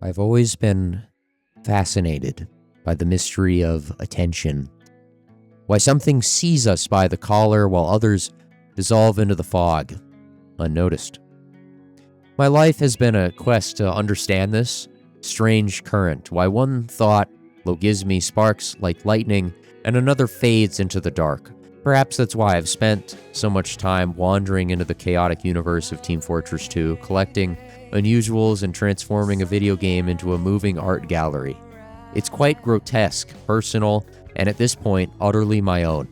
I've always been fascinated by the mystery of attention. Why some things seize us by the collar while others dissolve into the fog, unnoticed. My life has been a quest to understand this strange current, why one thought logisme sparks like lightning and another fades into the dark. Perhaps that's why I've spent so much time wandering into the chaotic universe of Team Fortress 2, collecting unusuals and transforming a video game into a moving art gallery. It's quite grotesque, personal, and at this point, utterly my own.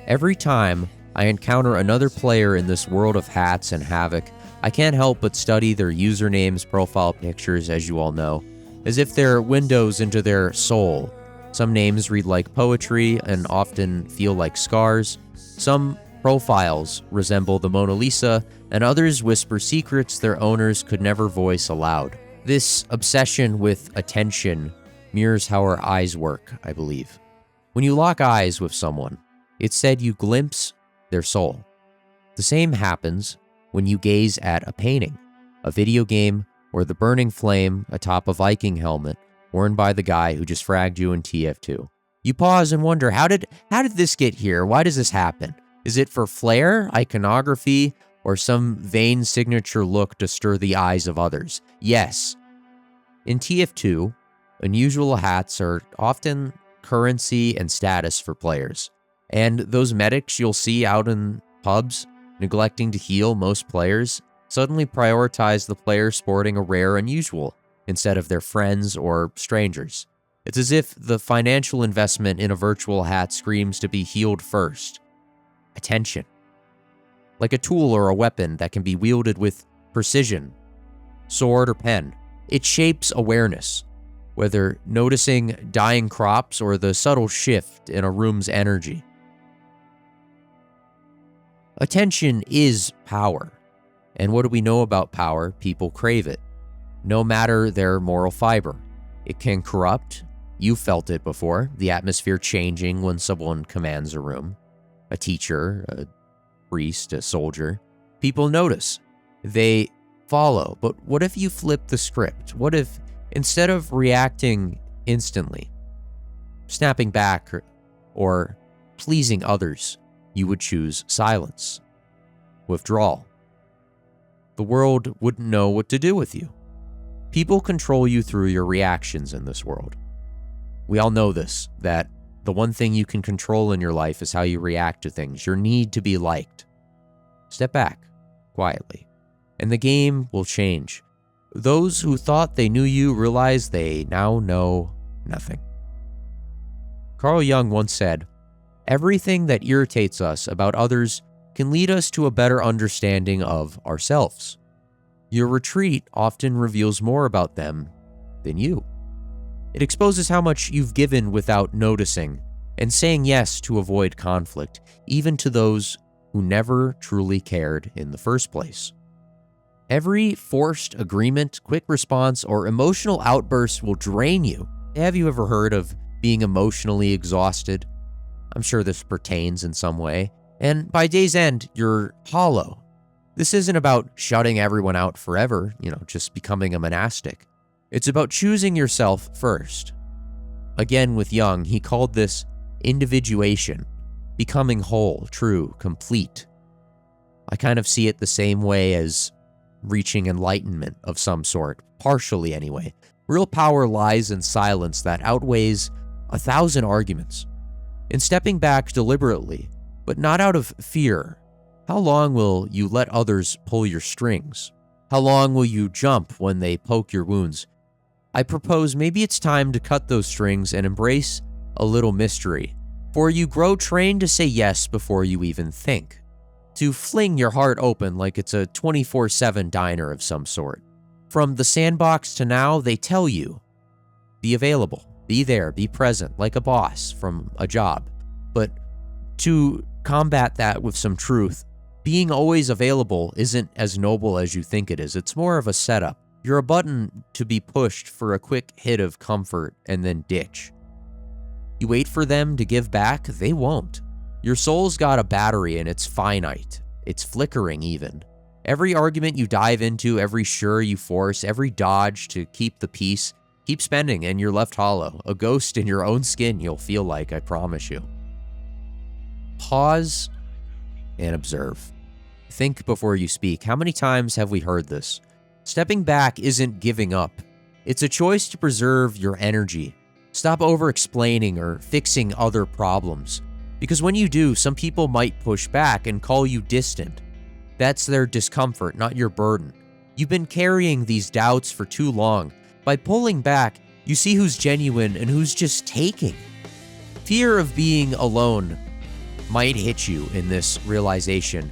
Every time I encounter another player in this world of hats and havoc, I can't help but study their usernames, profile pictures, as you all know, as if they're windows into their soul. Some names read like poetry and often feel like scars. Some profiles resemble the Mona Lisa, and others whisper secrets their owners could never voice aloud. This obsession with attention mirrors how our eyes work, I believe. When you lock eyes with someone, it's said you glimpse their soul. The same happens when you gaze at a painting, a video game, or the burning flame atop a Viking helmet worn by the guy who just fragged you in TF2. You pause and wonder, how did this get here? Why does this happen? Is it for flair, iconography, or some vain signature look to stir the eyes of others? Yes. In TF2, unusual hats are often currency and status for players. And those medics you'll see out in pubs, neglecting to heal most players, suddenly prioritize the player sporting a rare unusual instead of their friends or strangers. It's as if the financial investment in a virtual hat screams to be healed first. Attention. Like a tool or a weapon that can be wielded with precision, sword or pen. It shapes awareness, whether noticing dying crops or the subtle shift in a room's energy. Attention is power. And what do we know about power? People crave it, no matter their moral fiber. It can corrupt. You felt it before, the atmosphere changing when someone commands a room. A teacher, a priest, a soldier. People notice. They follow. But what if you flip the script? What if, instead of reacting instantly, snapping back, or pleasing others, you would choose silence, withdrawal? The world wouldn't know what to do with you. People control you through your reactions in this world. We all know this, that the one thing you can control in your life is how you react to things, your need to be liked. Step back, quietly, and the game will change. Those who thought they knew you realize they now know nothing. Carl Jung once said, "Everything that irritates us about others can lead us to a better understanding of ourselves. Your retreat often reveals more about them than you. It exposes how much you've given without noticing and saying yes to avoid conflict, even to those who never truly cared in the first place. Every forced agreement, quick response, or emotional outburst will drain you." Have you ever heard of being emotionally exhausted? I'm sure this pertains in some way. And by day's end, you're hollow. This isn't about shutting everyone out forever, just becoming a monastic. It's about choosing yourself first. Again, with Jung, he called this individuation, becoming whole, true, complete. I kind of see it the same way as reaching enlightenment of some sort, partially anyway. Real power lies in silence that outweighs 1,000 arguments. In stepping back deliberately, but not out of fear. How long will you let others pull your strings? How long will you jump when they poke your wounds? I propose maybe it's time to cut those strings and embrace a little mystery, for you grow trained to say yes before you even think, to fling your heart open like it's a 24/7 diner of some sort. From the sandbox to now, they tell you, be available, be there, be present, like a boss from a job. But to combat that with some truth, being always available isn't as noble as you think it is. It's more of a setup. You're a button to be pushed for a quick hit of comfort and then ditch. You wait for them to give back, they won't. Your soul's got a battery and it's finite. It's flickering even. Every argument you dive into, every sure you force, every dodge to keep the peace, keep spending and you're left hollow. A ghost in your own skin you'll feel like, I promise you. Pause and observe. Think before you speak. How many times have we heard this? Stepping back isn't giving up. It's a choice to preserve your energy. Stop over-explaining or fixing other problems. Because when you do, some people might push back and call you distant. That's their discomfort, not your burden. You've been carrying these doubts for too long. By pulling back, you see who's genuine and who's just taking. Fear of being alone might hit you in this realization,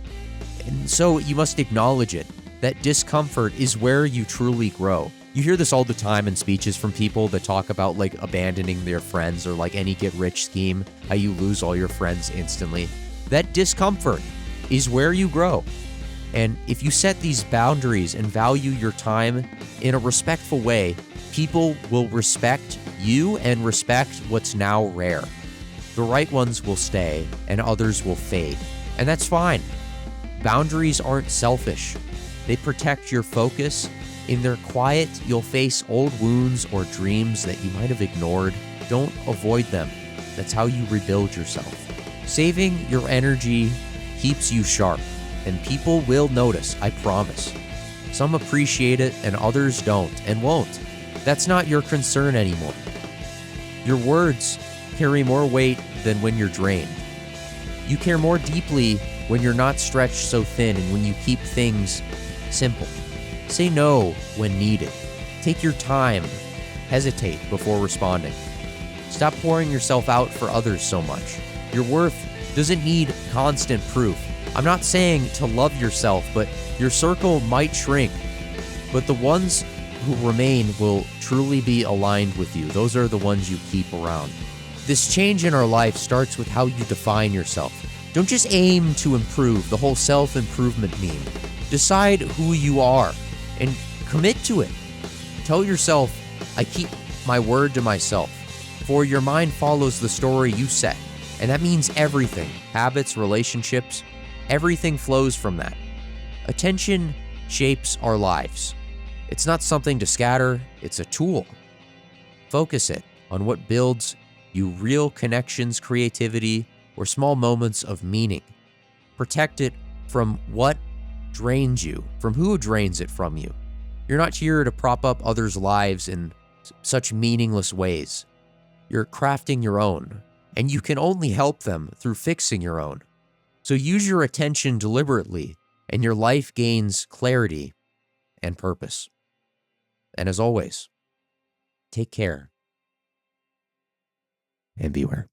and so you must acknowledge it. That discomfort is where you truly grow. You hear this all the time in speeches from people that talk about like abandoning their friends or like any get-rich scheme, how you lose all your friends instantly. That discomfort is where you grow. And if you set these boundaries and value your time in a respectful way, people will respect you and respect what's now rare. The right ones will stay and others will fade. And that's fine. Boundaries aren't selfish. They protect your focus. In their quiet, you'll face old wounds or dreams that you might have ignored. Don't avoid them. That's how you rebuild yourself. Saving your energy keeps you sharp, and people will notice, I promise. Some appreciate it and others don't and won't. That's not your concern anymore. Your words carry more weight than when you're drained. You care more deeply when you're not stretched so thin and when you keep things simple. Say no when needed. Take your time. Hesitate before responding. Stop pouring yourself out for others so much. Your worth doesn't need constant proof. I'm not saying to love yourself, but your circle might shrink. But the ones who remain will truly be aligned with you. Those are the ones you keep around. This change in our life starts with how you define yourself. Don't just aim to improve, the whole self-improvement meme. Decide who you are and commit to it. Tell yourself, I keep my word to myself. For your mind follows the story you set. And that means everything. Habits, relationships, everything flows from that. Attention shapes our lives. It's not something to scatter, it's a tool. Focus it on what builds you real connections, creativity, or small moments of meaning. Protect it from what drains you, from who drains it from you. You're not here to prop up others' lives in such meaningless ways. You're crafting your own, and you can only help them through fixing your own. So use your attention deliberately, and your life gains clarity and purpose. And as always, take care and beware.